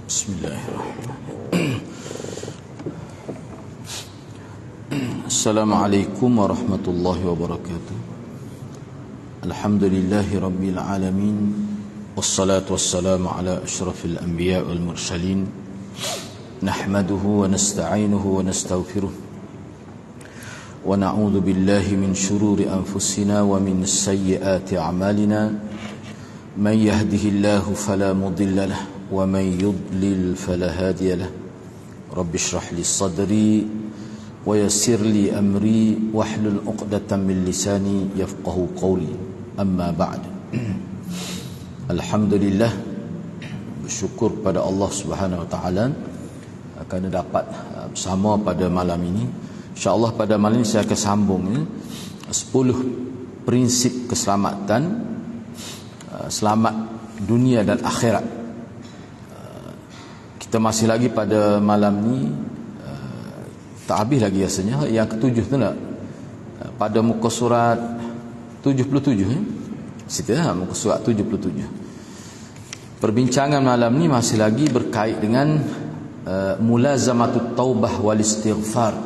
Bismillahirrahmanirrahim. Assalamualaikum warahmatullahi wabarakatuh. Alhamdulillahi rabbil alamin. Wassalatu wassalamu ala asyrafil anbiya wal mursalin. Nahmaduhu wa nasta'inuhu wa nastaghfiruh. Wa na'udzu billahi min shururi anfusina wa min sayyiati a'malina. Man yahdihillahu fala mudilla lahu wa man yudlil fala hadiya lahu. Rabbi shrah li sadri wa yassir li amri wahlul 'uqdatam min lisani yafqahu qawli. Amma ba'd. Alhamdulillah, bersyukur pada Allah Subhanahu wa taala kerana dapat bersama pada malam ini. InsyaAllah pada malam ini saya akan sambung 10 prinsip keselamatan, selamat dunia dan akhirat. Kita masih lagi pada malam ni, tak habis lagi rasanya. Yang ketujuh tu nak pada muka surat 77 situ muka surat 77. Perbincangan malam ni masih lagi berkait dengan mulazamatut taubah wal istighfar.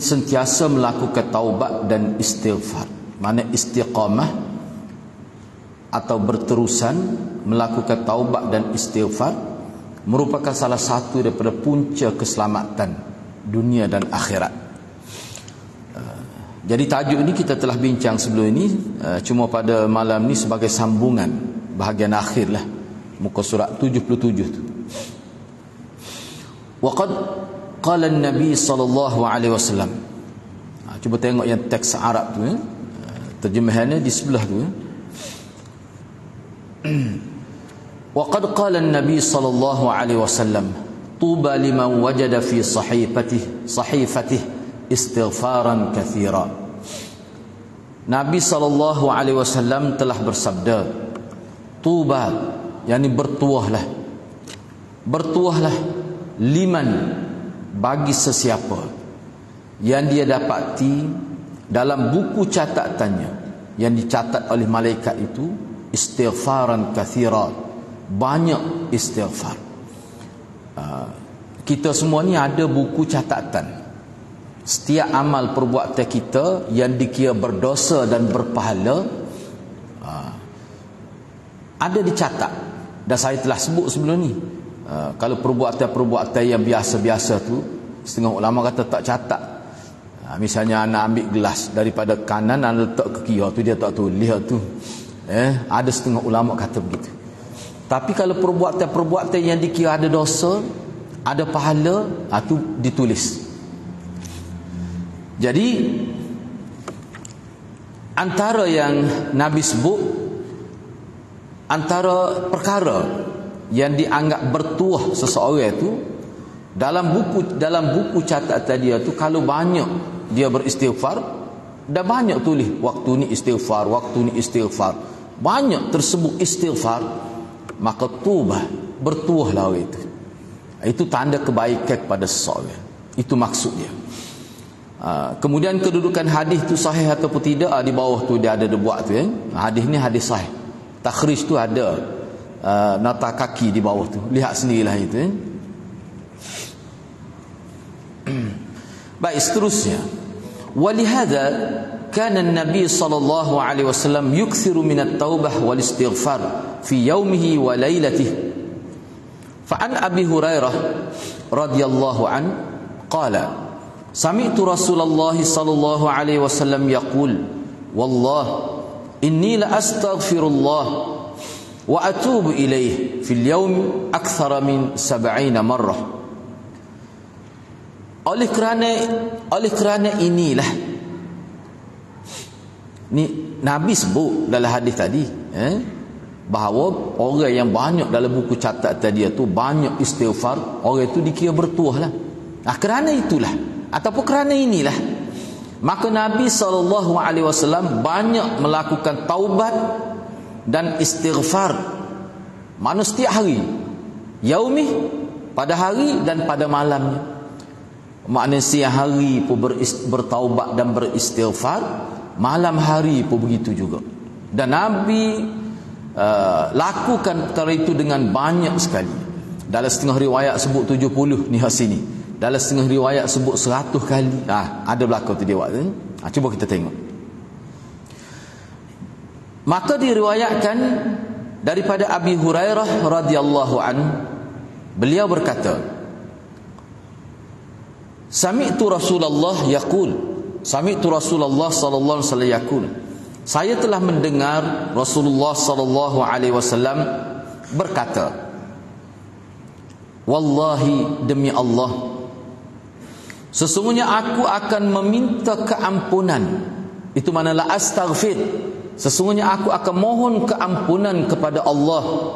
Sentiasa melakukan taubat dan istighfar. Mana istiqamah atau berterusan melakukan taubat dan istighfar merupakan salah satu daripada punca keselamatan dunia dan akhirat. Jadi tajuk ini kita telah bincang sebelum ini, cuma pada malam ni sebagai sambungan bahagian akhir lah muka surat 77 tu. Waqad qala an-nabi sallallahu alaihi wasallam. Cuba tengok yang teks Arab tu, terjemahannya di sebelah tu. Waqad qala an-nabi sallallahu alaihi wasallam, tuba liman wajada fi sahifatihi istighfaran katsira. Nabi sallallahu alaihi wasallam telah bersabda, tuba, yakni bertuahlah liman, bagi sesiapa yang dia dapati dalam buku catatannya yang dicatat oleh malaikat itu istighfaran katsira, banyak istighfar. Kita semua ni ada buku catatan. Setiap amal perbuatan kita yang dikira berdosa dan berpahala ada dicatat. Dan saya telah sebut sebelum ni, kalau perbuatan-perbuatan yang biasa-biasa tu, setengah ulama kata tak catat. Misalnya anak ambil gelas daripada kanan, anak letak ke kiri, tu dia tak tulis tu. Ada setengah ulama kata begitu. Tapi kalau perbuatan-perbuatan yang dikira ada dosa, ada pahala, tu ditulis. Jadi antara yang Nabi sebut, antara perkara yang dianggap bertuah seseorang itu dalam buku catatan dia tu, kalau banyak dia beristighfar, dah banyak tulis waktu ni istighfar, banyak tersebut istighfar, maka tubah, bertuahlah orang itu. Itu tanda kebaikan kepada seseorang. Itu maksudnya. Kemudian kedudukan hadis tu sahih ataupun tidak, di bawah tu dia ada buat tu. Hadis ni hadis sahih. Takhrij tu ada nota kaki di bawah tu. Lihat sendirilah itu. Baik, seterusnya. Walihada kana an-nabi sallallahu alaihi wasallam yukthiru min at-taubah wal istighfar fi yawmihi wa lailatihi. Fa an Abi Hurairah radhiyallahu an qala sami'tu Rasulullah sallallahu alaihi wasallam yaqul wallah inni la astaghfirullah wa atubu ilaih fil yawm akthara min 70 marrah. Oleh kerana inilah ni Nabi sebut dalam hadis tadi, bahawa orang yang banyak dalam buku catatan dia tu banyak istighfar, orang itu dikira bertuah lah. Kerana itulah ataupun kerana inilah, maka Nabi SAW banyak melakukan taubat dan istighfar, mana setiap hari, yaumi, pada hari dan pada malamnya. Maknanya siang hari pun bertaubat dan beristighfar, malam hari pun begitu juga. Dan Nabi lakukan perkara itu dengan banyak sekali. Dalam setengah riwayat sebut 70 ni sini. Dalam setengah riwayat sebut 100 kali. Ada berlaku tu dia buat. Cuba kita tengok. Maka diriwayatkan daripada Abi Hurairah radhiyallahu anhu, beliau berkata, Sami'tu Rasulullah yaqul, Sami'tu Rasulullah sallallahu alaihi wasallam yaqul, saya telah mendengar Rasulullah sallallahu alaihi wasallam berkata, wallahi, demi Allah, sesungguhnya aku akan meminta keampunan. Itu maknanya astaghfir. Sesungguhnya aku akan mohon keampunan kepada Allah,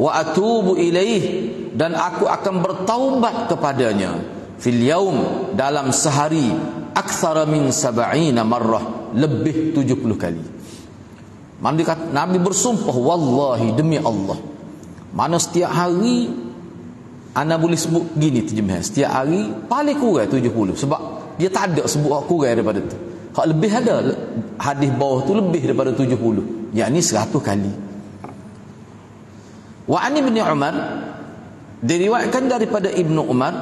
wa atubu ilaih, dan aku akan bertaubat kepadanya, fil yaum, dalam sehari, aktsara min 70 marrah, lebih 70 kali. Nabi bersumpah, wallahi, demi Allah, mana setiap hari ana boleh sebut gini terjemahan, setiap hari paling kurang 70, sebab dia tak ada sebut kurang daripada tu. Hak lebih ada, hadis bawah tu lebih daripada 70, yakni 100 kali. Wa an Ibnu Umar, diriwayatkan daripada Ibnu Umar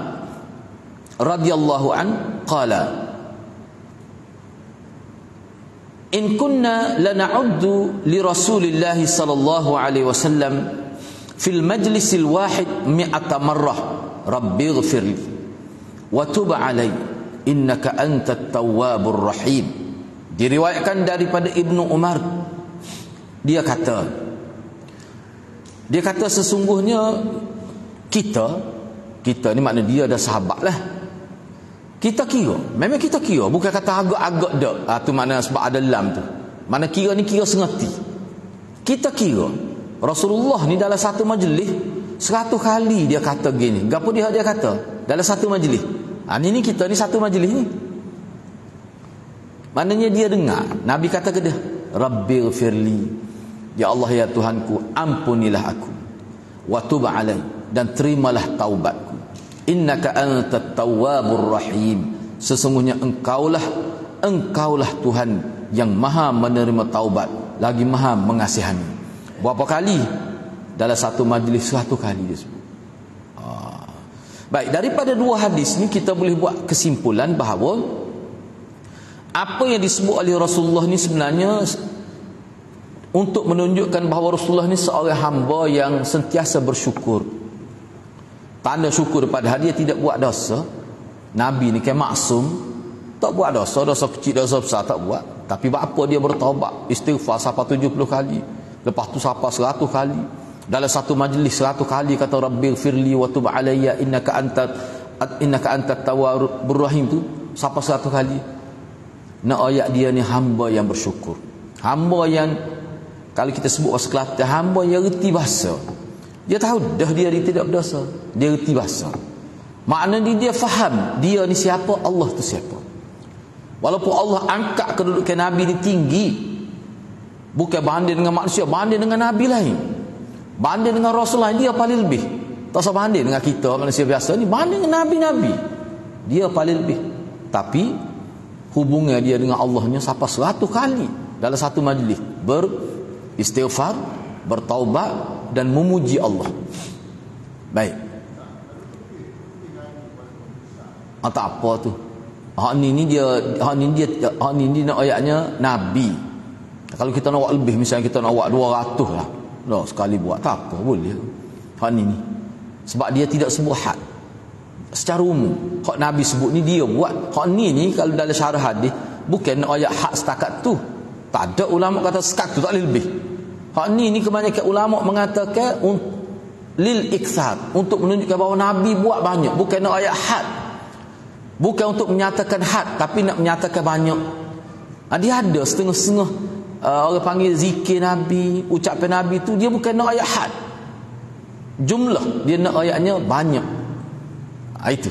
radhiyallahu an, qala, in kunna lana'uddu li Rasulillah sallallahu alaihi wasallam fil majlisil wahid 100 marrah, rabbighfirli wa tub alai innaka antat tawwabur rahim. Diriwayatkan daripada Ibnu Umar, dia kata sesungguhnya kita ni, makna dia ada sahabat lah, kita kira, memang kita kira, bukan kata agak-agak dak. Tu makna sebab ada lam tu, mana kira ni kira sengerti. Kita kira Rasulullah ni dalam satu majlis 100 kali dia kata gini. Gapo dia kata dalam satu majlis? Ini kita ni satu majlis ni. Maknanya dia dengar Nabi kata ke dia, Rabbighfirli, ya Allah, ya Tuhanku, ampunilah aku, wa tub alai, dan terimalah taubatku, innaka antat tawwabur rahim, sesungguhnya engkaulah Tuhan yang maha menerima taubat, lagi maha mengasihani. Berapa kali? Dalam satu majlis 100 kali dia sebut. Baik, daripada dua hadis ni kita boleh buat kesimpulan bahawa apa yang disebut oleh Rasulullah ni sebenarnya untuk menunjukkan bahawa Rasulullah ni seorang hamba yang sentiasa bersyukur. Tanda syukur daripada dia tidak buat dosa. Nabi ni kan maksum, tak buat dosa kecil, dosa besar tak buat. Tapi apa dia bertaubat, istighfar sampai 70 kali, lepas tu sampai 100 kali. Dalam satu majlis 100 kali kata Rabbighfirli wa tub alayya innaka antat tawwabur rahim tu sampai 100 kali. Nak ayat dia ni hamba yang bersyukur. Hamba yang, kalau kita sebut bahasa Kelantan, hamba yang reti bahasa. Dia tahu dah dia tidak berdosa, dia reti bahasa. Maknanya dia faham dia ni siapa, Allah tu siapa. Walaupun Allah angkat kedudukan Nabi ni tinggi, bukan banding dengan manusia, banding dengan Nabi lain, banding dengan Rasul lain, dia paling lebih. Tak usah banding dengan kita manusia biasa ni, banding dengan Nabi-Nabi, dia paling lebih. Tapi hubungan dia dengan Allahnya sampai 100 kali dalam satu majlis, beristighfar, bertaubat dan memuji Allah. Baik. Tak apa tu. Hak ni dia nak ayatnya Nabi. Kalau kita nak buat lebih, misalnya kita nak buat 200 lah, dah sekali buat, tak apa, boleh. Hak ni sebab dia tidak sebut had secara umum. Hak Nabi sebut ni dia buat. Hak ni kalau dalam syarah hadis bukan nak ayat had setakat tu. Tak ada ulama kata setakat tu, tak boleh lebih. Hak ni kebanyakan ulama mengatakan lil iktsar, untuk menunjukkan bahawa Nabi buat banyak, bukan nak ayat had. Bukan untuk menyatakan had, tapi nak menyatakan banyak. Dia ada setengah-setengah orang panggil zikir Nabi, ucapan Nabi tu, dia bukan nak ayat had, jumlah dia nak ayatnya banyak. Itu.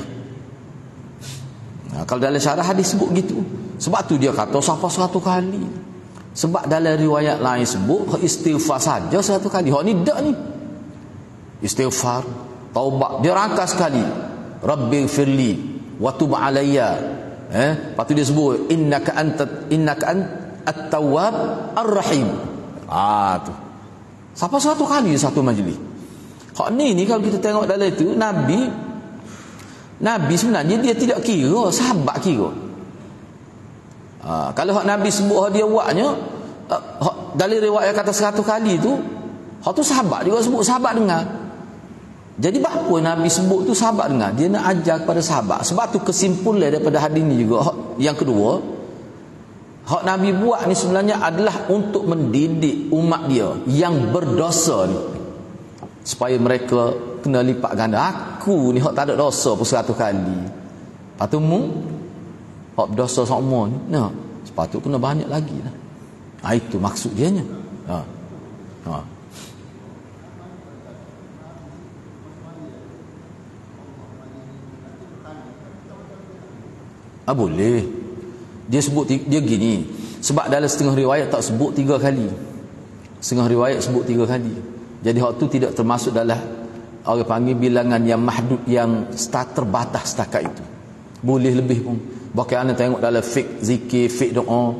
Kalau dalam syarah hadis sebut gitu. Sebab tu dia kata sampai 100 kali. Sebab dalam riwayat lain sebut istighfar saja 100 kali. Hak ni dak ni. Istighfar, taubat, dia rangkas sekali. Rabbighfirli wa tub alayya. Lepas tu dia sebut innaka 'antat tawwab ar-rahim. Tu. Sampai 100 kali satu majlis. Hak ni kalau kita tengok dalam itu, Nabi sebenarnya dia tidak kira, sahabat kira. Kalau hak Nabi sebut hak dia buatnya, dari riwayat kata 100 kali tu, hak tu sahabat juga sebut, sahabat dengar. Jadi apa Nabi sebut tu sahabat dengar? Dia nak ajar kepada sahabat. Sebab tu kesimpulan daripada hadis ni juga, yang kedua, hak Nabi buat ni sebenarnya adalah untuk mendidik umat dia yang berdosa ni, supaya mereka kena lipat ganda. Aku ni hak tak ada dosa pun 100 kali. Lepas tu hak berdosa semua ni, nah, sepatut kena banyak lagi lah. Itu maksud dia nya. Boleh. Dia sebut, dia gini, sebab dalam setengah riwayat tak sebut 3 kali. Setengah riwayat sebut 3 kali. Jadi hak tu tidak termasuk dalam orang panggil bilangan yang mahdud, yang terbatas setakat itu. Boleh lebih pun. Bahkan anda tengok dalam fiqh zikir, fiqh doa,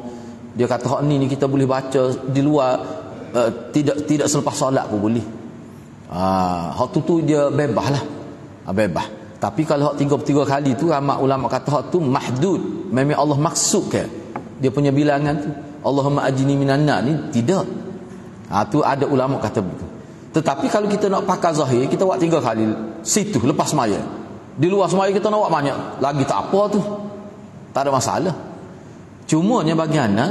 dia kata hak ni kita boleh baca di luar, tidak selepas solat pun boleh. Hak tu dia bebas lah. Bebas. Tapi kalau hak 33 kali tu, ramai ulama kata hak tu mahdud. Memang Allah maksudkan dia punya bilangan tu. Allahumma ajini minan nar ni tidak. Tu ada ulama kata begitu. Tetapi kalau kita nak pakai zahir, kita buat 3 kali situ lepas semaya. Di luar semaya kita nak buat banyak lagi, tak apa tu. Tak ada masalah. Cumanya bagaimana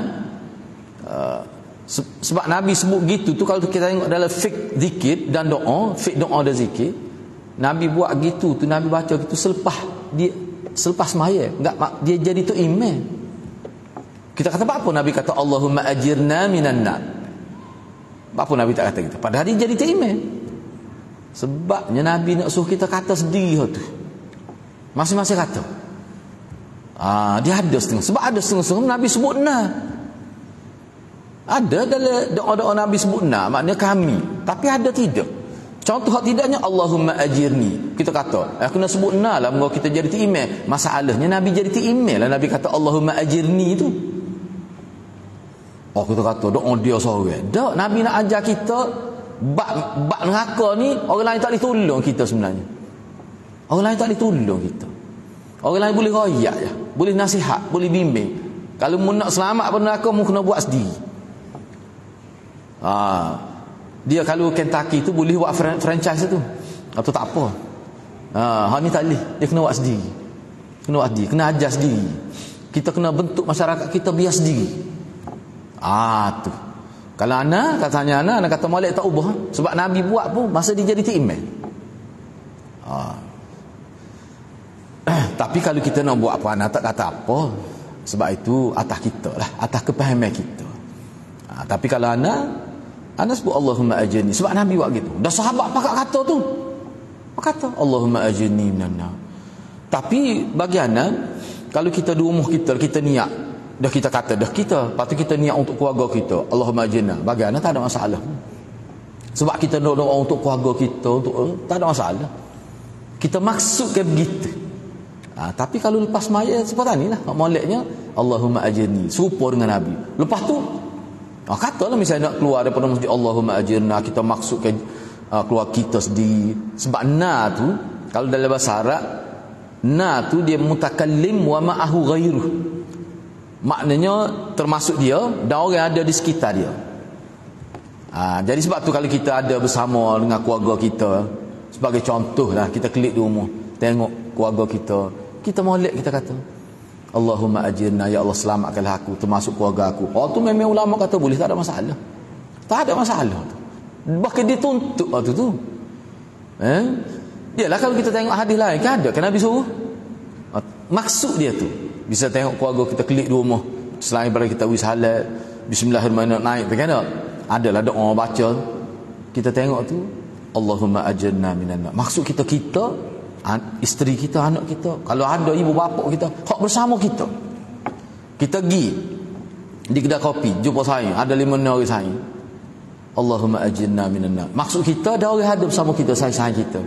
sebab Nabi sebut gitu tu, kalau kita tengok dalam fiqh zikir dan doa, fiqh doa dan zikir, Nabi buat gitu tu, Nabi baca gitu selepas semaya. Enggak, dia jadi tu imam. Kita kata apa Nabi kata Allahumma ajirna minan nar. Apa Nabi tak kata gitu? Padahal dia jadi tu imam. Sebabnya Nabi nak suruh kita kata sendiri tu. Masing-masing kata. Dia ada setengah. Sebab ada setengah-setengah Nabi sebut na. Ada dalam doa-doa Nabi sebut na, maknanya kami. Tapi ada tidak. Contoh hak tidaknya Allahumma ajirni. Kita kata, aku nak sebut na lah, moga kita jadi imam. Masalahnya Nabi jadi imam lah, Nabi kata Allahumma ajirni tu. Kita kata doa dia seorang. Tak, Nabi nak ajar kita bab neraka ni orang lain tak boleh tolong kita sebenarnya. Orang lain tak boleh tolong kita. Orang lain boleh royak je, boleh nasihat, boleh bimbing. Kalau mu nak selamat pada neraka, mu kena buat sendiri. Dia kalau Kentucky tu boleh buat franchise tu, atau tak apa. Hak ni tak boleh. Dia kena buat sendiri. Kena ajar sendiri. Kita kena bentuk masyarakat kita biar sendiri. Tu. Kalau katanya anak kata molek tak ubah, sebab Nabi buat pun masa dia jadi imam. Tapi kalau kita nak buat apa, anak tak kata apa. Sebab itu atas kita lah, atas kepahaman kita. Tapi kalau anak sebut Allahumma ajirni, sebab Nabi buat gitu. Dah sahabat pakat kata tu. Kata Allahumma ajirni minan nar. Tapi bagi anak, kalau kita di rumah kita niat, dah kita kata dah kita, lepas tu kita niat untuk keluarga kita, Allahumma ajirna, bagi anak tak ada masalah. Sebab kita doa untuk keluarga kita, untuk tak ada masalah. Kita maksudkan begitu. Tapi kalau lepas maya seperti ni lah, moleknya Allahumma ajirni, serupa dengan Nabi. Lepas tu katalah misalnya nak keluar daripada masjid, Allahumma ajirna, kita maksudkan keluar kita sendiri. Sebab na tu, kalau dalam bahasa Arab, na tu dia mutakallim wa ma'ahu ghairuh. Maknanya termasuk dia dan orang ada di sekitar dia. Jadi sebab tu kalau kita ada bersama dengan keluarga kita, sebagai contoh lah, kita klik di rumah, tengok keluarga kita molek, kita kata Allahumma ajirna, ya Allah selamatkanlah aku, termasuk keluarga aku. Tu memang ulama kata boleh, tak ada masalah. Tak ada masalah tu. Bahkan dia tuntut waktu tu. Yalah, kalau kita tengok hadis lain kan ada, kan Nabi suruh. Maksud dia tu, bisa tengok keluarga kita klik di rumah, selain daripada kita wishalat bismillahirrahmanirrahim naik tu kan adalah doa baca, kita tengok tu Allahumma ajirna minan nar. Maksud kita isteri kita, anak kita, kalau ada ibu bapa kita, hak bersama kita pergi di kedai kopi, jumpa saya, ada 5 orang saya, Allahumma ajirna minan nar. Maksud kita ada orang ada bersama kita, sayang kita,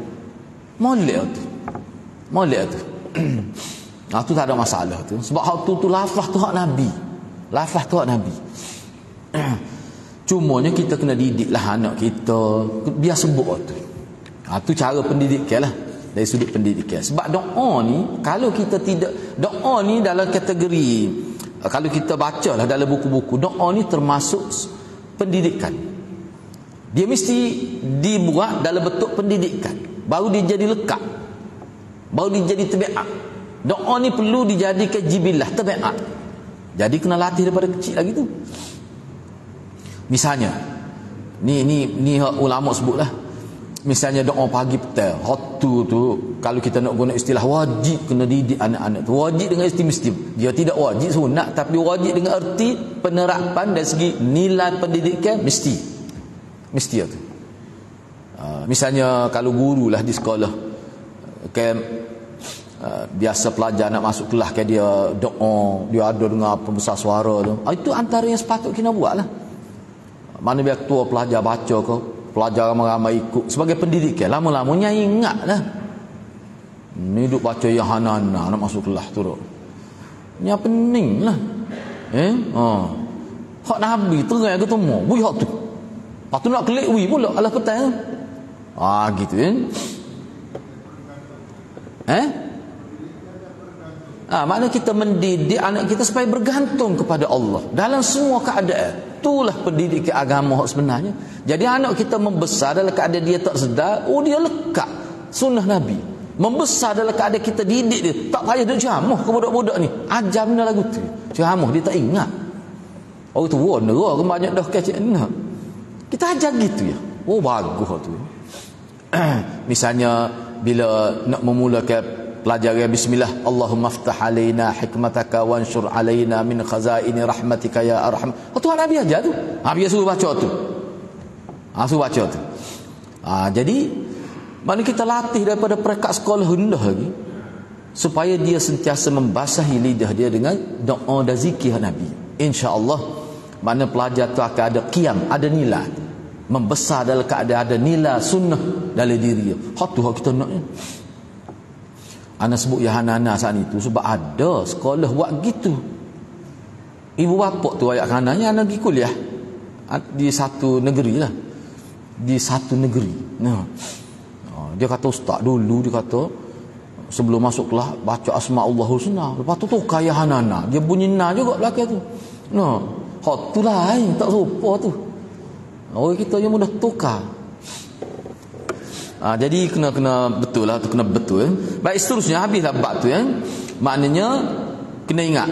molek tu tu tak ada masalah tu. Sebab hak tu lafaz tu hak Nabi. Cumanya kita kena didiklah anak kita biar sebut tu. Tu cara pendidikan lah, dari sudut pendidikan. Sebab doa ni, kalau kita tidak, doa ni dalam kategori, kalau kita bacalah dalam buku-buku, doa ni termasuk pendidikan. Dia mesti dibuat dalam bentuk pendidikan, baru dia jadi lekat, baru dia jadi tabiat. Doa ni perlu dijadikan jibilah, tabiat. Jadi kena latih daripada kecil lagi tu. Misalnya ni ulama sebutlah, misalnya doa pagi petang, waktu tu kalau kita nak guna istilah wajib, kena didik anak-anak tu. Wajib dengan mesti. Dia tidak wajib sunat, tapi wajib dengan erti penerapan dari segi nilai pendidikan mesti tu. Misalnya kalau guru lah di sekolah, biasa pelajar nak masuk kelas ke dia doa, dia ada dengan pembesar suara tu. Itu antara yang sepatut kita buat lah. Mana biar tua pelajar baca ke, pelajar ramai-ramai ikut sebagai pendidikan. Lama-lamanya ingat lah. Ni duk baca yang hana-hana nak masuk kelas tu. Yang pening lah. Hak Nabi terai ketemu, bui hak tu. Lepas tu nak kelik wui pula alah petang. Gitu kan. Maknanya kita mendidik anak kita supaya bergantung kepada Allah dalam semua keadaan. Itulah pendidikan agama sebenarnya. Jadi anak kita membesar dalam keadaan dia tak sedar, dia lekat sunnah Nabi. Membesar dalam keadaan kita didik dia, tak payah dia ceramah ke budak-budak ni. Ajar benda lagu tu. Ceramah dia tak ingat. Tu nerah ke banyak dah kecik ni. Kita ajar gitu ya. Bagus tu. Misalnya bila nak memulakan pelajaran bismillah, Allahumma aftah alaina hikmataka wanshur alaina min khazaini rahmatika ya arham. Tu Nabi ajar tu. Biasa suruh baca tu. Suruh baca tu. Jadi mana kita latih daripada peringkat sekolah rendah lagi, supaya dia sentiasa membasahi lidah dia dengan doa dan zikir Nabi. Insya-Allah mana pelajar tu akan ada qiyam, ada nilai, membesar dalam keadaan ada nilai sunnah dalam diri dia. Tu kita nak ni. Ana sebut ya hana-hana saat itu sebab ada sekolah buat gitu. Ibu bapa tu ayat kanannya anak pergi kuliah di satu negeri lah. Di satu negeri. Dia kata ustaz dulu, dia kata sebelum masuk kelas baca asma-Allahul husna. Lepas tu tukar ya hana-hana. Dia bunyi na juga belakang tu. Hak tu lain, tak serupa tu. Orang kita yang mudah tukar. Jadi kena betul lah tu, kena betul. Baik, seterusnya habislah bab tu Maknanya kena ingat,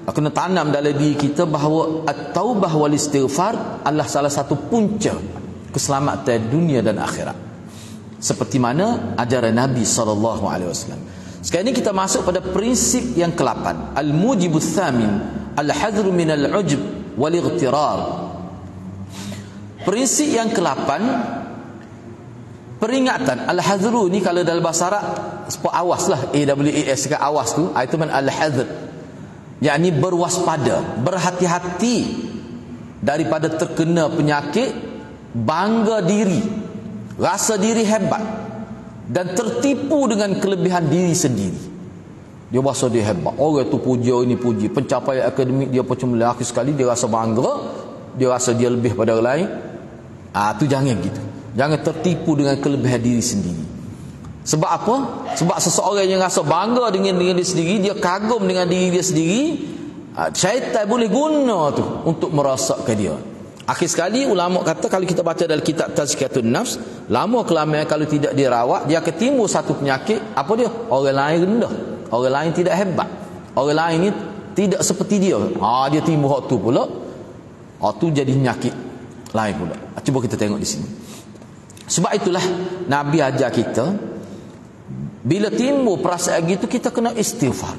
kena tanam dalam diri kita bahawa at-taubah wal istighfar adalah salah satu punca keselamatan dunia dan akhirat. Seperti mana ajaran Nabi SAW. Sekarang ini kita masuk pada prinsip yang ke-8, al-mujibus tsamin al-hadru min al-ujb wal ightirar. Prinsip yang ke-8, peringatan. Al-hadru ni kalau dalam bahasa Arab sebut awas lah, AWAS ke awas tu, itu man al-hadr, yakni berwaspada, berhati-hati daripada terkena penyakit bangga diri, rasa diri hebat dan tertipu dengan kelebihan diri sendiri. Dia rasa dia hebat, orang tu puji, ini puji, pencapaian akademik dia pun cuma akhir sekali dia rasa bangga, dia rasa dia lebih pada orang lain. Tu jangan gitu. Jangan tertipu dengan kelebihan diri sendiri. Sebab apa? Sebab seseorang yang rasa bangga dengan diri sendiri, dia kagum dengan diri dia sendiri, syaitan boleh guna tu untuk merosakkan dia. Akhir sekali ulama kata, kalau kita baca dalam kitab Tazkiyatun Nafs, lama kelamaan kalau tidak dirawat, dia akan timbul satu penyakit. Apa dia? Orang lain rendah, orang lain tidak hebat, orang lain ni tidak seperti dia. Dia timbul hak tu pula. Tu jadi penyakit lain pula. Cuba kita tengok di sini. Sebab itulah Nabi ajar kita, bila timbul perasaan gitu, kita kena istighfar.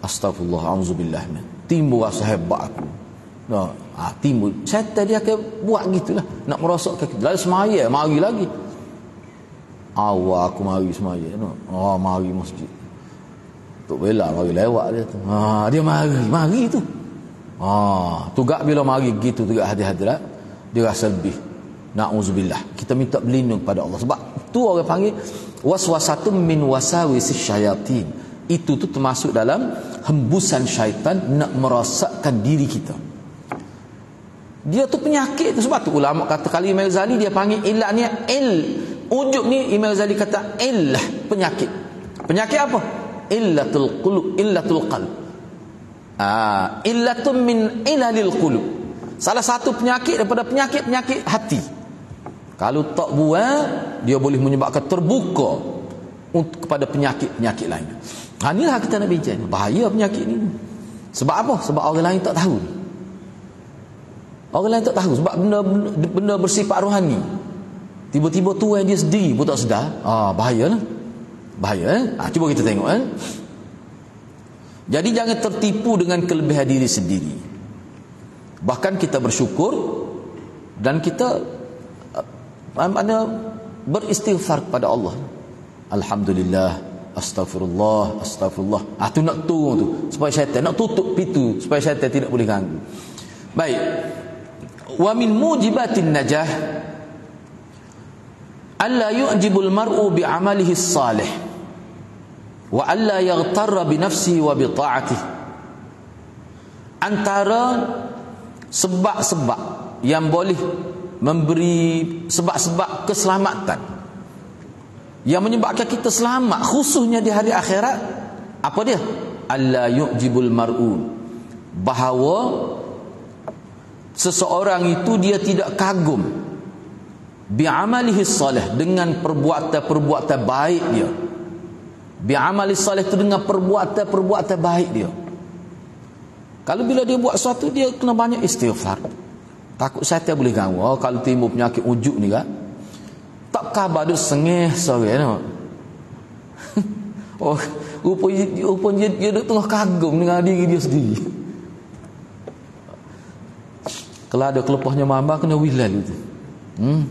Astagfirullah, auzubillah. Timbul rasa hebat aku. Timbul. Syaitan dia akan buat gitulah, nak merosakkan kita. Lalu semaya, mari lagi. Awak aku mari semaya. Mari masjid. Tok Bela mari lewat dia tu. Dia mari tu. Tugak bila mari gitu, tugak hadirat, dia rasa lebih. Na'udzubillah. Kita minta berlindung pada Allah. Sebab tu orang panggil waswasatun min wasawisis syayatin. Itu tu termasuk dalam hembusan syaitan nak merosakkan diri kita. Dia tu penyakit tu. Sebab tu ulama kata kali Imam Ghazali dia panggil ilah ni ujub ni Imam Ghazali kata illah, penyakit. Penyakit apa? Illatul qulub, illatul qalb. Illatun min ilalil qulub. Salah satu penyakit daripada penyakit-penyakit hati. Kalau tak buat, dia boleh menyebabkan terbuka kepada penyakit-penyakit lain. Inilah kita nak bincang. Bahaya penyakit ni. Sebab apa? Sebab orang lain tak tahu. Orang lain tak tahu sebab benda bersifat rohani. Tiba-tiba tuan dia sendiri pun tak sedar. Bahaya lah. Bahaya. Cuba kita tengok. Jadi jangan tertipu dengan kelebihan diri sendiri. Bahkan kita bersyukur dan kita beristighfar kepada Allah. Alhamdulillah, astagfirullah, astagfirullah. Tu nak turun tu supaya syaitan, nak tutup pintu supaya syaitan tidak boleh ganggu. Baik. Wa min mujibatin najah alla yu'jibul mar'u bi 'amalihi salih wa alla yaghtarra bi nafsihi wa bi ta'atihi. Antara sebab-sebab yang boleh memberi sebab-sebab keselamatan yang menyebabkan kita selamat khususnya di hari akhirat, apa dia? Alla yu'jibul mar'u, bahawa seseorang itu dia tidak kagum bi'amalihi salih, dengan perbuatan-perbuatan baik dia. Bi'amalihi salih itu dengan perbuatan-perbuatan baik dia. Kalau bila dia buat sesuatu, dia kena banyak istighfar. Takut syaitan boleh ganggu. Kalau timbul penyakit ujuk ni kan, tak khabar dia sengih sore no. Rupanya dia tengah kagum dengan diri dia sendiri. Kalau ada kelepasnya mamba kena wilal itu.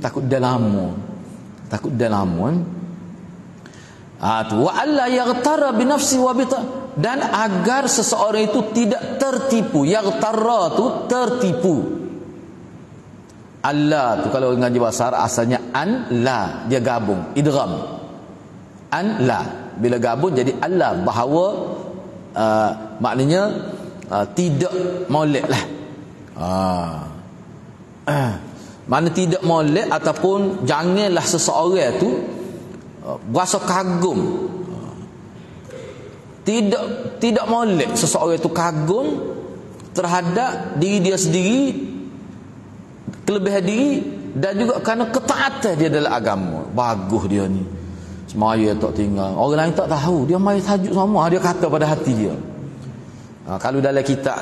Takut dah lama. Takut dah lama. Tu wa alla yaghtara bi nafsi wa bi, dan agar seseorang itu tidak tertipu. Yaghtara tu tertipu. Allah tu kalau ngaji bahasa Arab asalnya an la, dia gabung idgham. An la bila gabung jadi Allah, bahawa maknanya tidak molek lah. Mana tidak molek ataupun janganlah seseorang tu berasa kagum. Tidak molek seseorang itu kagum terhadap diri dia sendiri, kelebihan diri, dan juga kerana ketaatan dia dalam agama. Bagus dia ni, semaya tak tinggal, orang lain tak tahu, dia main tajuk sama, dia kata pada hati dia. Kalau dalam kitab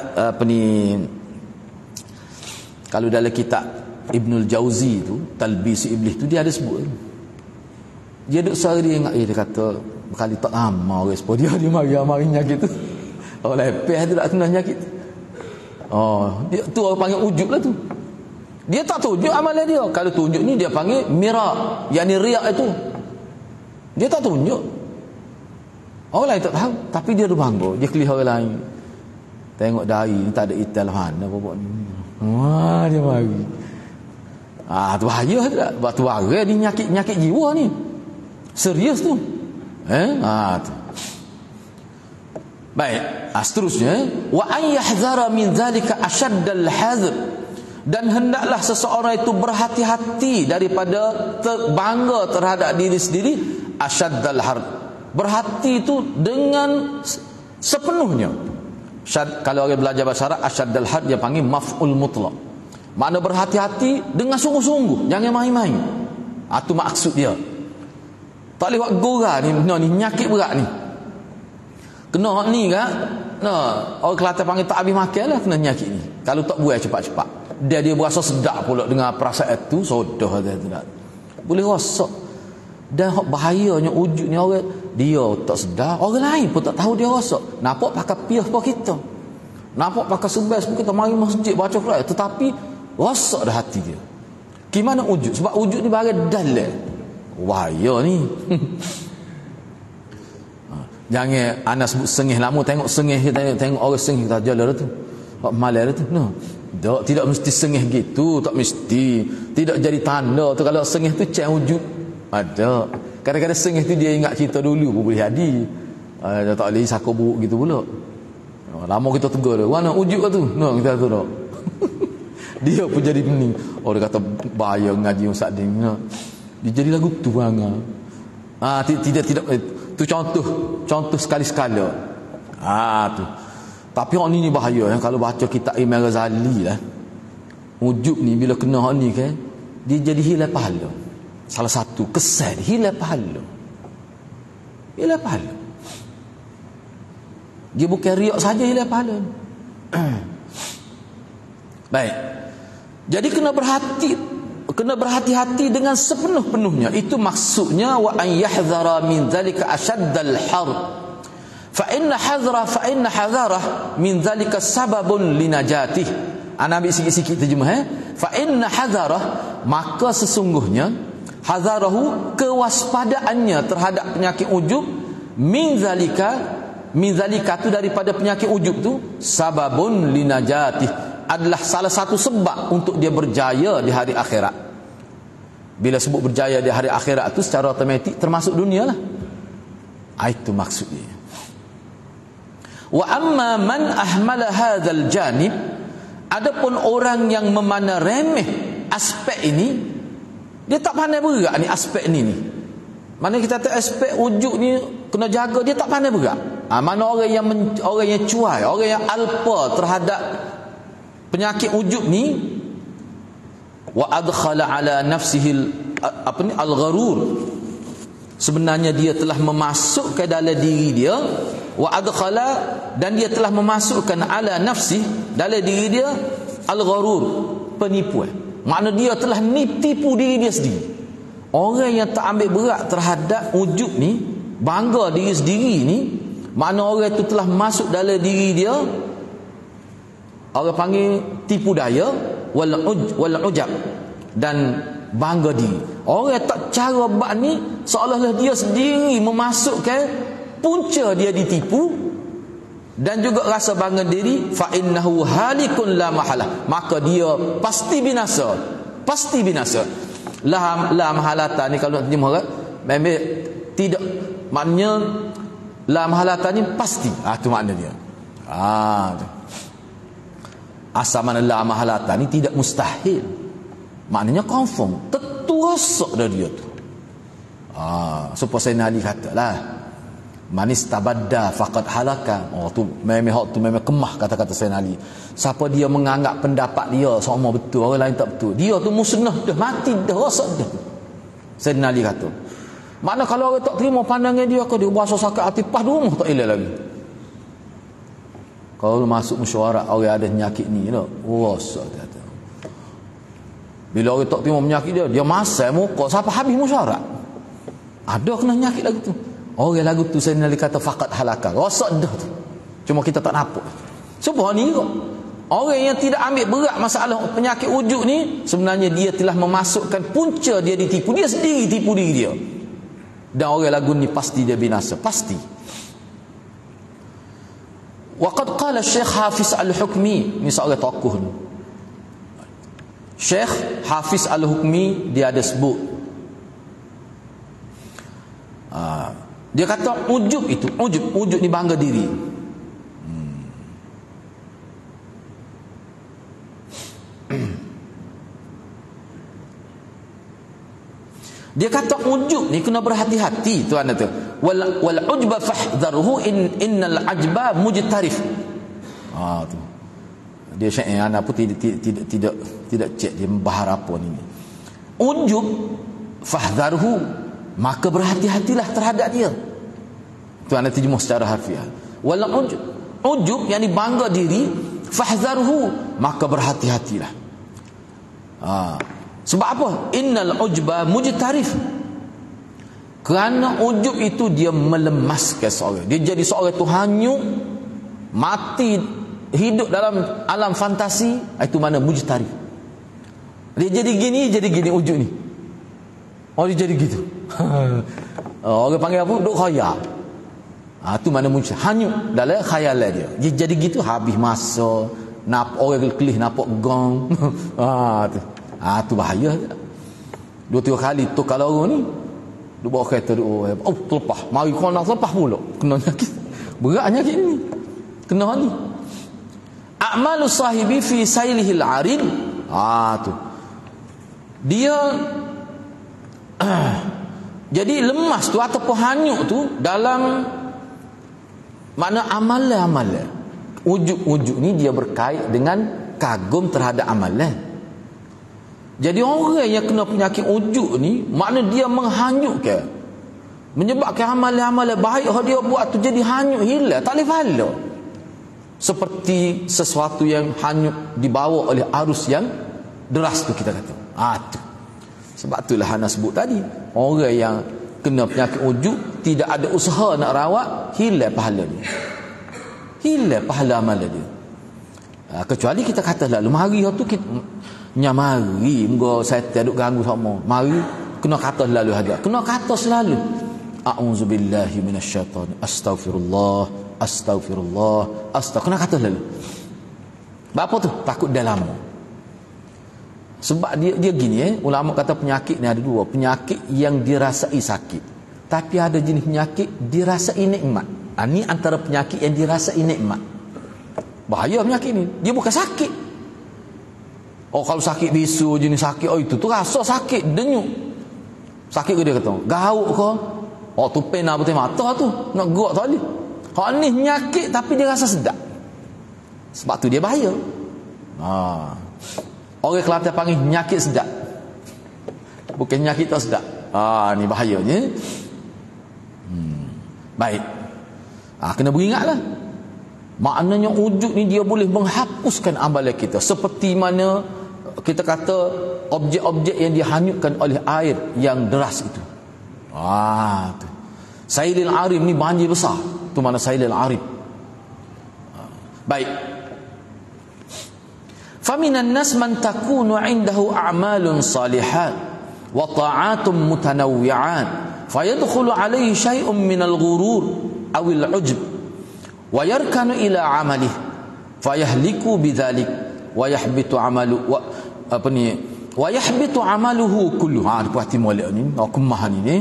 kalau dalam kitab Ibnul Jauzi tu, Talbis Iblis tu, dia ada sebut. Dia duduk sehari dia ingat, dia kata berkali tak lama orang sebut dia mari nyakit tu. Orang lepeh tu tak kena nyakit. Dia tu orang panggil ujub lah tu. Dia tak tunjuk amalan dia. Kalau tunjuk ni dia panggil mira, yakni riak itu. Dia tak tunjuk. Orang lain tak tahu, tapi dia ada bangga, dia kelih orang lain. Tengok dari ni tak ada ital mana bapak ni. Wah, dia mari. Tu bahaya tak? Batu bara ni nyakit jiwa ni. Serius tu. Tu. Baik, seterusnya wa an yahzara min zalika ashaddal hadr, dan hendaklah seseorang itu berhati-hati daripada bangga terhadap diri sendiri. Ashaddal hadr, berhati itu dengan sepenuhnya. Kalau orang belajar bahasa Arab, ashaddal hadr dia panggil maf'ul mutlaq. Makna berhati-hati dengan sungguh-sungguh, jangan main-main. Itu maksud dia. Tak boleh buat gora ni, ni nyakit berat ni. Kena hak ni kan? Orang Kelantan panggil tak habis makan lah, kena nyakit ni. Kalau tak buat cepat-cepat, dia berasa sedap pula dengan perasaan itu, sodah dia tidak. Boleh rosak. Dan hak bahayanya wujud ni, orang dia tak sedar, orang lain pun tak tahu dia rosak. Nampak pakai piah apa kita, nampak pakai sebas pun kita mari masjid baca Quran, tetapi rosak dah hati dia. Gimana wujud? Sebab wujud ni barang dalil. Wahaya ni. Jangan anak sebut sengih lama, tengok sengih, tengok orang sengih tak jalan tu. Hak malam tu. Tidak mesti sengih gitu, tak mesti. Tidak jadi tanda tu kalau sengih tu cek wujud. Ada. Kadang-kadang sengih tu dia ingat cerita dulu pun boleh jadi. Tak boleh saka buruk gitu pula. Lama kita tegur dia, mana wujud kau tu? Kita tegur. Dia pun jadi pening. Dia kata bahaya ngaji Ustaz Din. Dia jadi lagu tu bang. Tidak tu contoh sekali-sekala. Tu. Tapi orang ni bahaya kalau baca kitab Imam Ghazali lah. Ujub ni bila kena hak ni kan, dia jadi hilang pahala. Salah satu kesan hilang pahala. Hilang pahala. Dia bukan riak saja hilang pahala. Baik. Jadi kena berhati-hati dengan sepenuh-penuhnya. Itu maksudnya wa an yahdhara min dzalika ashaddal harb. Fa inna hadharah min dzalika sababun linajatih. Ana ambil sikit-sikit terjemah Fa inna hadharah, maka sesungguhnya hadharahu, kewaspadaannya terhadap penyakit ujub, min zalika tu daripada penyakit ujub tu, sababun linajatih, adalah salah satu sebab untuk dia berjaya di hari akhirat. Bila sebut berjaya di hari akhirat tu secara automatik termasuk dunia lah. Itu maksudnya. Wa amma man ahmala hadzal janib, adapun orang yang memandang remeh aspek ini, dia tak pandai berak ni aspek ni. Mana kita tahu aspek ujub ni kena jaga, dia tak pandai berak. Mana orang yang cuai, orang yang alpa terhadap penyakit ujub ni, wa adkhala ala nafsihi al-gharur, sebenarnya dia telah memasukkan dalam diri dia, wa adkhala, dan dia telah memasukkan ala nafsi, dalam diri dia, al-gharur, penipuan. Makna dia telah tipu diri dia sendiri. Orang yang tak ambil berat terhadap ujub ni, bangga diri sendiri ni, makna orang itu telah masuk dalam diri dia, orang panggil tipu daya, wal ujab, dan bangga diri. Orang yang tak cara bab ni, seolah-olah dia sendiri memasukkan punca dia ditipu, dan juga rasa bangga diri, fa innahu halikun la mahalah, maka dia pasti binasa. La mahalata ni kalau nak terjemah memang tidak, maknanya la mahalata ni pasti. Tu makna dia. Asal mana la mahalata ni tidak mustahil, maknanya confirm, tertuasak dari dia tu. Supaya Sayyidina Ali katalah, manis tabadda faqad halaka. Tu memang kemah kata-kata Sayyidina Ali. Siapa dia menganggap pendapat dia sama betul, orang lain tak betul, dia tu musnah dah, mati dah, rosak dah. Sayyidina Ali kata, makna kalau orang tak terima pandangan dia, dia berasa sakit hati, pas rumah tak elok lagi. Kalau masuk mesyuarat orang ada penyakit ni, rosak dia. Bila orang tak terima penyakit dia masai muka siapa habis mesyuarat. Ada kena penyakit lagu tu. Orang lagu tu Sayyidina Ali kata faqad halaka, rosak dah tu. Cuma kita tak nampak. Sebab ni kok, orang yang tidak ambil berat masalah penyakit ujub ni, sebenarnya dia telah memasukkan punca dia ditipu, dia sendiri tipu diri dia. Dan orang lagu ni pasti dia binasa, pasti. Waqad qala Syekh Hafiz Al-Hukmi, ni seorang tokoh ni. Syekh Hafiz Al-Hukmi dia ada sebut, dia kata ujub ni bangga diri. Dia kata ujub ni kena berhati-hati tuan tu. Wal ujba fahdharhu innal ajba mujtarif. Tu. Dia syair ana pun tidak cek dia membahar apa ni. Ujub fahdharhu, maka berhati-hatilah terhadap dia. Tu ana terjemah secara harfiah. Wal ujub yani bangga diri, fahdharhu, maka berhati-hatilah. Sebab apa? Innal ujba mujtarif. Kerana ujub itu dia melemaskan seorang. Dia jadi seorang tu hanyut, mati, hidup dalam alam fantasi. Itu mana mujtarif. Dia jadi gini ujub ni. Dia jadi gitu. Orang panggil apa? Duk khayal. Itu mana mujtarif. Hanyut dalam khayalan dia. Dia jadi gitu, habis masa. Orang kelih nampak gong. Tu bahaya. 2-3 kali tu kalau orang ni dia bawa kereta terlepas, mari kau nak terlepas pula, kena nyakit, berat nyakit ni, kena ni. A'malu sahibi fi sailihil arid, Tu. Dia jadi lemas tu ataupun hanyut tu dalam makna amalan-amalan. Ujuk-ujuk ni dia berkait dengan kagum terhadap amalan. Jadi orang yang kena penyakit ujuk ni, makna dia menghanyutkan, menyebabkan amalan-amalan baik yang dia buat tu jadi hanyut, hilang, tak boleh pahala. Seperti sesuatu yang hanyut dibawa oleh arus yang deras tu, kita kata. Tu. Sebab itulah Hana sebut tadi, orang yang kena penyakit ujuk tidak ada usaha nak rawat, hilang pahala dia, hilang pahala amalan dia. Kecuali kita kata lalu mari tu kita nyamari moga saya tak ganggu sama, mari kena kata lalu saja, kena kata selalu a'udzubillahi minasyaitan, astaghfirullah, astaghfirullah, kena kata lalu. Apa tu? Takut dah lama. Sebab dia gini, ulama kata penyakit ni ada dua. Penyakit yang dirasai sakit, tapi ada jenis penyakit dirasai nikmat. Ini antara penyakit yang dirasai nikmat. Bahaya penyakit ni. Dia bukan sakit. Kalau sakit bisu jenis sakit, itu tu rasa sakit, denyut. Sakit ke dia kata? Gauk ke? Tu pena betul mata tu, nak gerak tak boleh. Ni penyakit tapi dia rasa sedap. Sebab tu dia bahaya. Orang Kelantan panggil penyakit sedap, bukan penyakit tak sedap. Ni bahayanya. Baik. Kena beringatlah. Maknanya ujuk ni dia boleh menghapuskan amalan kita. Seperti mana kita kata objek-objek yang dihanyutkan oleh air yang deras itu. Tu. Sailil Arim ni banjir besar. Tu mana Sailil Arim. Baik. Faminan nas man takunu indahu a'malun salihat wa ta'atun mutanawwi'at fayadkhulu alayhi syai'un minal ghurur awil ujb wa yarkanu ila 'amalih fayahliku bidzalik wa yahbitu 'amalu wa yahbitu 'amaluhu kullu. Diperhati molek ni, kemah ni.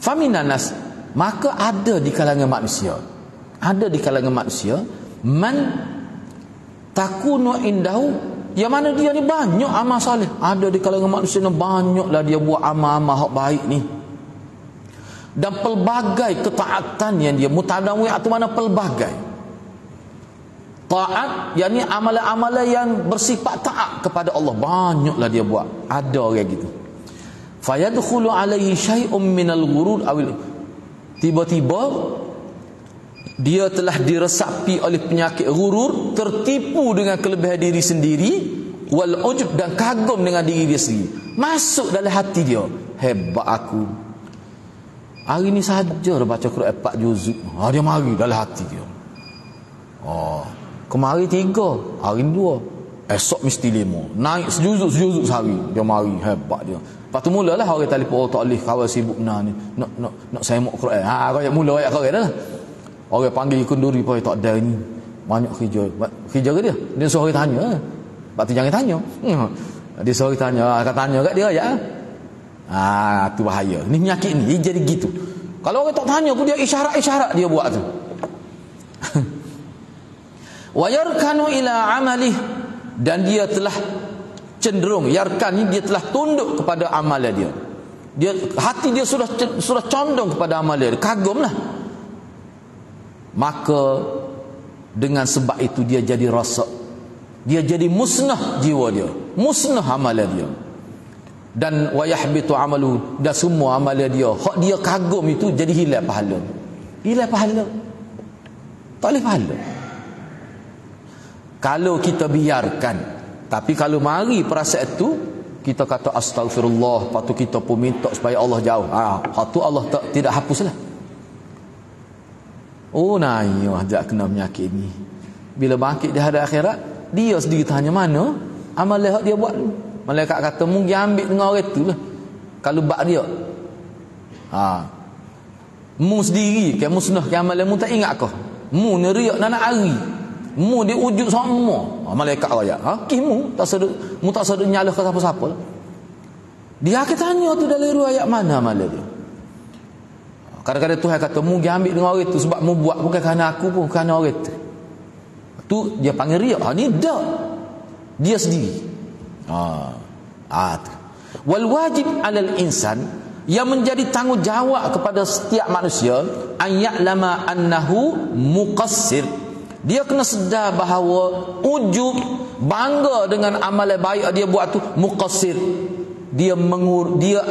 Faminan nas, maka ada di kalangan manusia, man takunu indahu, yang mana dia ni banyak amal salih. Ada di kalangan manusia ni banyaklah dia buat amal-amal hak baik ni, dan pelbagai ketaatan yang dia mutadawwi, atau mana pelbagai taat, yakni amalan-amalan yang bersifat taat kepada Allah, banyaklah dia buat. Ada orang gitu. Fayadkhulu alaihi syai'un minal ghurur awil, tiba-tiba dia telah diresapi oleh penyakit ghurur, tertipu dengan kelebihan diri sendiri, wal ujub, dan kagum dengan diri dia sendiri. Masuk dalam hati dia, hebat aku, hari ni saja dah baca Quran 4 juzuk. Dia mari dalam hati dia. Kemari 3, hari ni 2, esok mesti 5, naik sejuzuk sehari. Dia mari, hebat dia. Lepas tu mulalah orang telefon, tak boleh, kawan sibuk benar ni, nak semak Quran. Kau mula ayat kau dah. Orang panggil kunduri pun tak ada ni, banyak kerja ke dia? Dia suruh kita tanya. Lepas tu jangan tanya. Dia suruh kita tanya, akan tanya kat dia aja. Tu bahaya. Ni penyakit ni, dia jadi gitu. Kalau orang tak tanya pun dia isyarat-isyarat dia buat tu. Wa yarkanu ila amalih, dan dia telah cenderung, yarkan ni dia telah tunduk kepada amalan dia. Hati dia sudah condong kepada amalan dia, kagumlah. Maka dengan sebab itu dia jadi rosak, dia jadi musnah jiwa dia, musnah amalan dia. Dan wayahbitu amalu, dan semua amalan dia hak dia kagum itu jadi hilang pahala. Tak boleh pahala kalau kita biarkan. Tapi kalau mari perasaan itu, kita kata astagfirullah, lepas tu kita pun minta supaya Allah jauh, hak tu Allah tidak hapuslah. Dia kena penyakit ni. Bila bangkit di hari akhirat, dia sendiri tanya mana amalan hak dia buat tu. Malaikat kata mungkin ambil dengan orang tu lah. Kalau bak dia, mu sendiri kan musnah ke amalan mu, tak ingat kau? Mu ni riak nak hari, mu dia wujud semua. Malaikat raya, kimu tak sedut nyalah ke siapa-siapa lah. Dia akan tanya tu dalam riwayat mana amalan dia. Kadang-kadang Tuhan kata mu pergi ambil dengan orang tu, sebab mu buat bukan kerana aku pun, kerana orang tu. Tu dia panggil riak. Ni dak. dia sendiri. Wal wajib 'alal insan, yang menjadi tanggungjawab kepada setiap manusia, an ya'lama annahu muqassir. Dia kena sedar bahawa ujub, bangga dengan amalan baik dia buat tu muqassir. Dia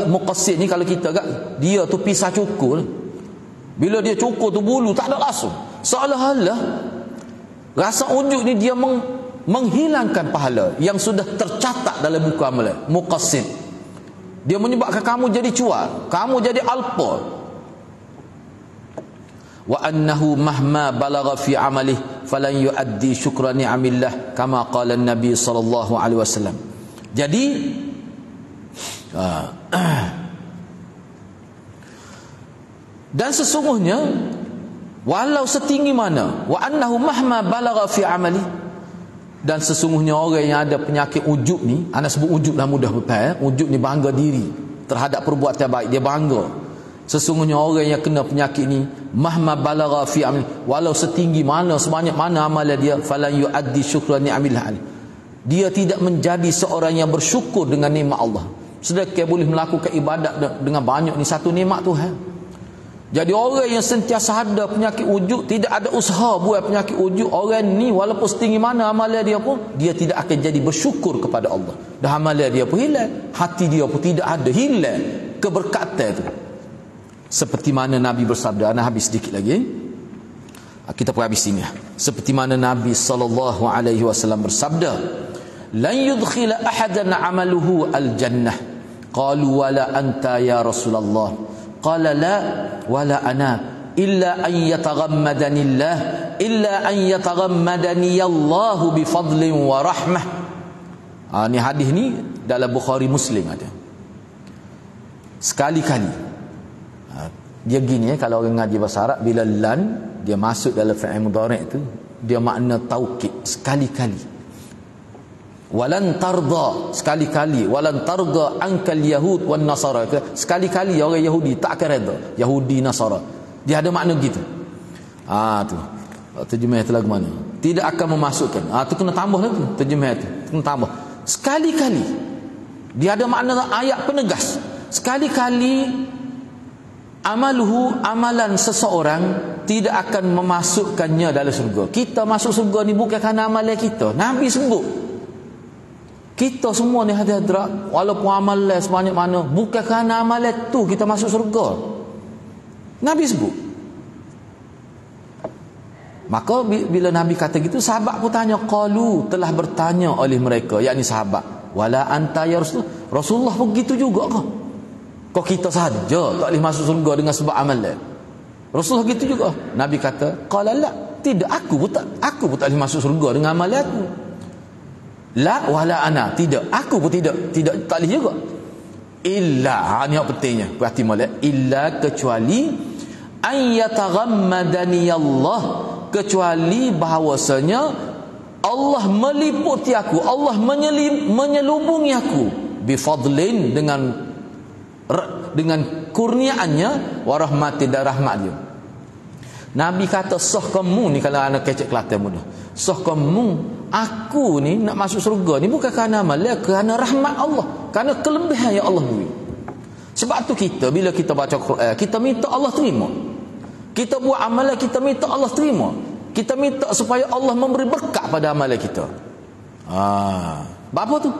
muqassir ni, kalau kita kat, dia tu pisah cukur. Bila dia cukur tu bulu tak ada langsung. Seolah-olah rasa ujub ni dia menghilangkan pahala yang sudah tercatat dalam buku amalan. Muqassir. Dia menyebabkan kamu jadi cuar, kamu jadi alpa. Wa annahu mahma balagha fi amalih falan yuaddi syukra ni'amillah kama qala an-nabi sallallahu alaihi wasallam. Jadi dan sesungguhnya walau setinggi mana, wa annahu mahma balagha fi amali, dan sesungguhnya orang yang ada penyakit ujub ni, anak sebut ujub lah mudah betul. Ujub ni bangga diri terhadap perbuatan baik, dia bangga. Sesungguhnya orang yang kena penyakit ni, mahma balagha fi amali, walau setinggi mana, sebanyak mana amalan dia, falan yuaddi syukra ni'amillah, dia tidak menjadi seorang yang bersyukur dengan nikmat Allah. Sedekah boleh melakukan ibadat dengan banyak ni, satu nikmat Tuhan. Jadi orang yang sentiasa ada penyakit ujub, tidak ada usaha buat penyakit ujub, orang ni walaupun setinggi mana amalan dia pun, dia tidak akan jadi bersyukur kepada Allah. Dah amalan dia pun hilang, hati dia pun tidak ada, hilang keberkatan tu. Seperti mana Nabi bersabda, ana habis sedikit lagi, kita pun habis ini. Seperti mana Nabi SAW bersabda, lan yudkhila ahadan amaluhu al-jannah. Qalu wala anta ya Rasulullah. Qala la wala ana illa an yataghammadani Allah, illa an yataghammadani Allah bi fadlin wa rahmah. Ni hadis ni dalam Bukhari Muslim ada. Sekali-kali dia gini kalau orang ngaji bahasa Arab, bila lan dia masuk dalam fi'il mudhari' tu, dia makna taukid, sekali-kali. Walan tarda, sekali-kali. Walan tarda ankal yahud wan nasara, sekali-kali orang Yahudi tak akan redha, Yahudi Nasara. Dia ada makna gitu. Tu terjemah itu lagu mana, tidak akan memasukkan. Tu kena tambah lagi terjemah itu, kena tambah sekali-kali. Dia ada makna ayat penegas. Sekali-kali amaluhu, amalan seseorang tidak akan memasukkannya dalam surga. Kita masuk surga ni bukan kerana amalan kita. Nabi sebut kita semua ni hadirat, walaupun amalan sebanyak mana, bukan kerana amalan tu kita masuk surga. Nabi sebut. Maka bila Nabi kata gitu, sahabat pun tanya, qalu, telah bertanya oleh mereka, yakni sahabat, wala anta ya Rasulullah pun gitu juga ke? Kau kita saja tak boleh masuk surga dengan sebab amalan? Rasulullah gitu juga? Nabi kata, qala la, tidak, aku pun tak boleh masuk surga dengan amalan aku. La wala ana, tidak, aku pun tidak tak boleh juga. Illa, ni yang pentingnya, berarti molek, illa kecuali an yataghammadani Allah, kecuali bahawasanya Allah meliputi aku, Allah menyelubungi aku bi fadlin, dengan kurniaannya, wa rahmatin, dan rahmat dia. Nabi kata, soh kamu ni, kalau anak kecek Kelantan mudah, soh kamu, aku ni nak masuk surga ni bukan kerana amal, kerana rahmat Allah, kerana kelebihan yang Allah beri. Sebab tu kita bila kita baca Quran, kita minta Allah terima. Kita buat amalan, kita minta Allah terima. Kita minta supaya Allah memberi berkat pada amalan kita. Apa tu?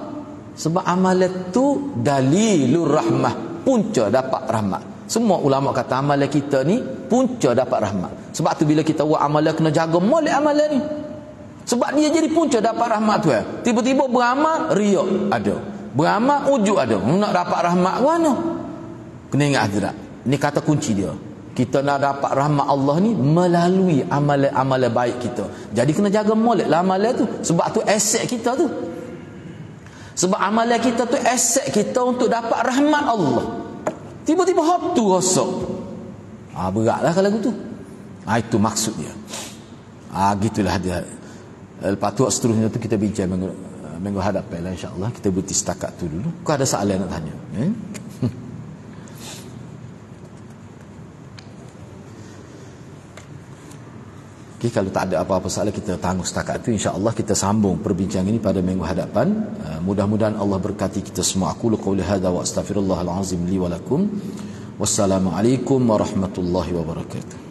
Sebab amalan tu dalilur rahmah, punca dapat rahmat. Semua ulama kata amalan kita ni punca dapat rahmat. Sebab tu bila kita buat amalan, kena jaga molek amalan ni. Sebab dia jadi punca dapat rahmat Tuhan. Tiba-tiba beramal riak ada, beramal ujub ada, nak dapat rahmat mana? Kena ingat hadirat, ni kata kunci dia. Kita nak dapat rahmat Allah ni melalui amalan-amalan baik kita. Jadi kena jaga molek lah amalan tu. Sebab tu aset kita tu. Sebab amalan kita tu aset kita untuk dapat rahmat Allah. Tiba-tiba hop tu rosak. Beratlah kalau gitu. Itu maksud dia. Gitulah dia. Lepas tu seterusnya tu kita bincang minggu hadapan lah, insya-Allah. Kita berhenti setakat tu dulu. Kau ada soalan nak tanya? Okay, kalau tak ada apa-apa soalan kita tangguh setakat itu. InsyaAllah kita sambung perbincangan ini pada minggu hadapan. Mudah-mudahan Allah berkati kita semua. Aqulu qawli hadza wa astaghfirullahal azim li wa lakum. Wassalamualaikum warahmatullahi wabarakatuh.